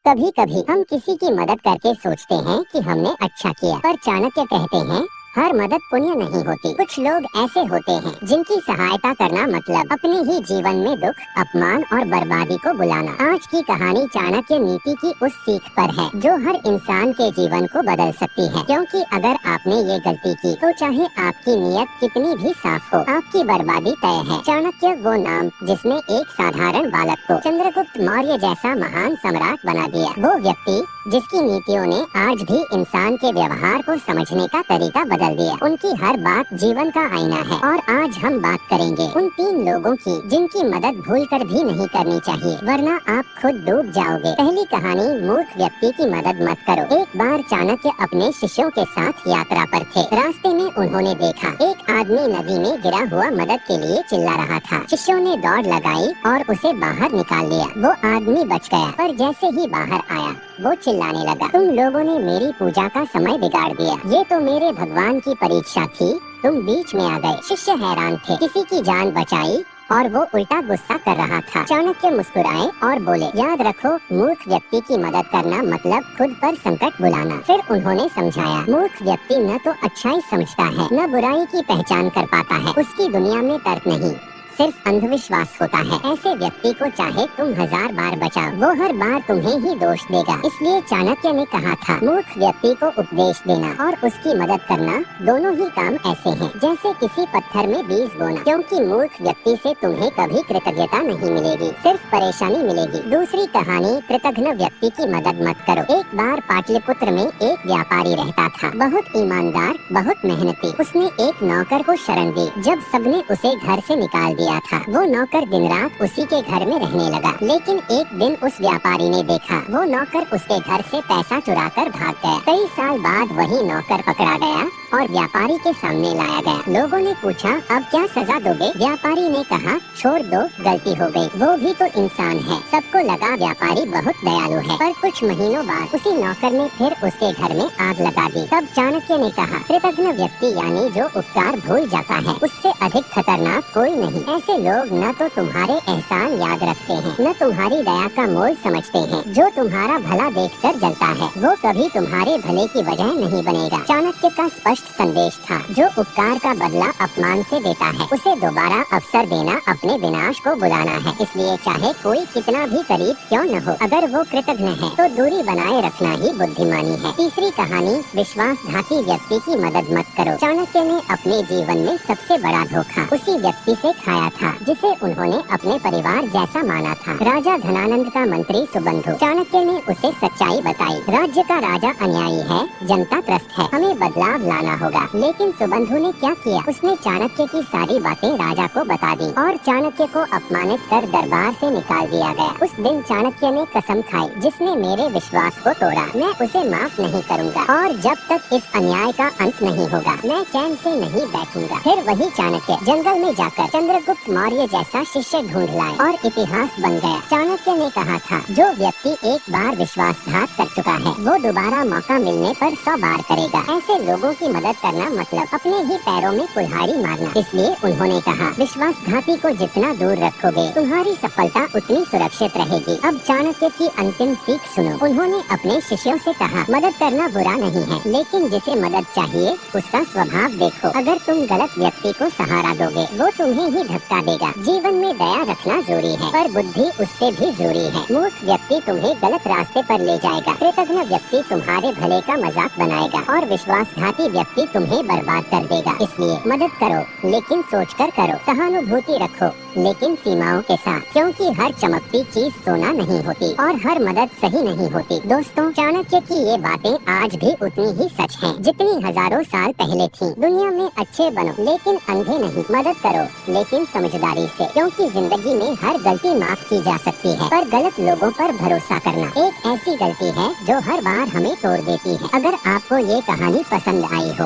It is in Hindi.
कभी कभी हम किसी की मदद करके सोचते हैं कि हमने अच्छा किया, पर चाणक्य कहते हैं हर मदद पुण्य नहीं होती। कुछ लोग ऐसे होते हैं जिनकी सहायता करना मतलब अपने ही जीवन में दुख, अपमान और बर्बादी को बुलाना। आज की कहानी चाणक्य नीति की उस सीख पर है जो हर इंसान के जीवन को बदल सकती है, क्योंकि अगर आपने ये गलती की तो चाहे आपकी नीयत कितनी भी साफ हो, आपकी बर्बादी तय है। चाणक्य वो नाम जिसने एक साधारण बालक को चंद्रगुप्त मौर्य जैसा महान सम्राट बना दिया, वो व्यक्ति जिसकी नीतियों ने आज भी इंसान के व्यवहार को समझने का तरीका बदल दिया। उनकी हर बात जीवन का आईना है। और आज हम बात करेंगे उन 3 लोगों की जिनकी मदद भूलकर भी नहीं करनी चाहिए, वरना आप खुद डूब जाओगे। पहली कहानी, मूर्ख व्यक्ति की मदद मत करो। एक बार चाणक्य अपने शिष्यों के साथ यात्रा पर थे। रास्ते में उन्होंने देखा एक आदमी नदी में गिरा हुआ मदद के लिए चिल्ला रहा था। शिष्यों ने दौड़ लगाई और उसे बाहर निकाल लिया। वो आदमी बच गया, पर जैसे ही बाहर आया वो चिल्लाने लगा, तुम लोगों ने मेरी पूजा का समय बिगाड़ दिया। ये तो मेरे भगवान की परीक्षा थी, तुम बीच में आ गए। शिष्य हैरान थे, किसी की जान बचाई और वो उल्टा गुस्सा कर रहा था। चाणक्य मुस्कुराए और बोले, याद रखो, मूर्ख व्यक्ति की मदद करना मतलब खुद पर संकट बुलाना। फिर उन्होंने समझाया, मूर्ख व्यक्ति न तो अच्छाई समझता है, न बुराई की पहचान कर पाता है। उसकी दुनिया में तर्क नहीं, सिर्फ अंधविश्वास होता है। ऐसे व्यक्ति को चाहे तुम 1000 बार बचाओ, वो हर बार तुम्हें ही दोष देगा। इसलिए चाणक्य ने कहा था, मूर्ख व्यक्ति को उपदेश देना और उसकी मदद करना दोनों ही काम ऐसे हैं जैसे किसी पत्थर में बीज बोना, क्योंकि मूर्ख व्यक्ति से तुम्हें कभी कृतज्ञता नहीं मिलेगी, सिर्फ परेशानी मिलेगी। दूसरी कहानी, कृतघ्न व्यक्ति की मदद मत करो। एक बार पाटलिपुत्र में एक व्यापारी रहता था, बहुत ईमानदार, बहुत मेहनती। उसने एक नौकर को शरण दी। जब सबने उसे घर से निकाल दिया था, वो नौकर दिन रात उसी के घर में रहने लगा। लेकिन एक दिन उस व्यापारी ने देखा वो नौकर उसके घर से पैसा चुराकर भाग गया। कई साल बाद वही नौकर पकड़ा गया और व्यापारी के सामने लाया गया। लोगों ने पूछा, अब क्या सजा दोगे? व्यापारी ने कहा, छोड़ दो, गलती हो गई, वो भी तो इंसान है। सबको लगा व्यापारी बहुत दयालु है। पर कुछ महीनों बाद उसी नौकर ने फिर उसके घर में आग लगा दी। तब चाणक्य ने कहा, कृतघ्न व्यक्ति यानी जो उपकार भूल जाता है, उससे अधिक खतरनाक कोई नहीं। ऐसे लोग न तो तुम्हारे एहसान याद रखते हैं, न तुम्हारी दया का मोल समझते हैं। जो तुम्हारा भला देखकर जलता है, वो कभी तुम्हारे भले की वजह नहीं बनेगा। चाणक्य का स्पष्ट संदेश था, जो उपकार का बदला अपमान से देता है, उसे दोबारा अवसर देना अपने विनाश को बुलाना है। इसलिए चाहे कोई कितना भी करीब क्यों न हो, अगर वो कृतघ्न है तो दूरी बनाए रखना ही बुद्धिमानी है। तीसरी कहानी, विश्वासघाती व्यक्ति की मदद मत करो। चाणक्य ने अपने जीवन में सबसे बड़ा धोखा उसी व्यक्ति से खाया था जिसे उन्होंने अपने परिवार जैसा माना था। राजा धनानंद का मंत्री सुबंधु। चाणक्य ने उसे सच्चाई बताई, राज्य का राजा अन्यायी है, जनता त्रस्त है, हमें बदलाव लाना होगा। लेकिन सुबंधु ने क्या किया? उसने चाणक्य की सारी बातें राजा को बता दी और चाणक्य को अपमानित कर दरबार से निकाल दिया गया। उस दिन चाणक्य ने कसम खाई, जिसने मेरे विश्वास को तोड़ा, मैं उसे माफ नहीं करूंगा और जब तक इस अन्याय का अंत नहीं होगा, मैं चैन से नहीं बैठूंगा। फिर वही चाणक्य जंगल में जाकर चंद्रगुप्त मौर्य जैसा शिष्य ढूंढ लाए और इतिहास बन गया। चाणक्य ने कहा था, जो व्यक्ति एक बार विश्वासघात कर चुका है, वो दोबारा मौका मिलने पर 100 बार करेगा। ऐसे लोगों की मदद करना मतलब अपने ही पैरों में कुल्हाड़ी मारना। इसलिए उन्होंने कहा, विश्वासघाती को जितना दूर रखोगे, तुम्हारी सफलता उतनी सुरक्षित रहेगी। अब चाणक्य की अंतिम सीख सुनो। उन्होंने अपने शिष्यों से कहा, मदद करना बुरा नहीं है, लेकिन जिसे मदद चाहिए उसका स्वभाव देखो। अगर तुम गलत व्यक्ति को सहारा दोगे, वो तुम्हें ही धक्का देगा। जीवन में दया रखना जरूरी है, पर बुद्धि उससे भी जरूरी है। मूर्ख व्यक्ति तुम्हें गलत रास्ते पर ले जाएगा, कृतघ्न व्यक्ति तुम्हारे भले का मजाक बनाएगा और विश्वासघाती व्यक्ति तुम्हें बर्बाद कर देगा। इसलिए मदद करो, लेकिन सोचकर करो। सहानुभूति रखो, लेकिन सीमाओं के साथ, क्योंकि हर चमकती चीज सोना नहीं होती और हर मदद सही नहीं होती। दोस्तों, चाणक्य की ये बातें आज भी उतनी ही सच हैं, जितनी हजारों साल पहले थीं। दुनिया में अच्छे बनो, लेकिन अंधे नहीं। मदद करो, लेकिन समझदारी से, क्योंकि जिंदगी में हर गलती माफ की जा सकती है, पर गलत लोगों पर भरोसा करना एक ऐसी गलती है जो हर बार हमें तोड़ देती है। अगर आपको ये कहानी पसंद आई हो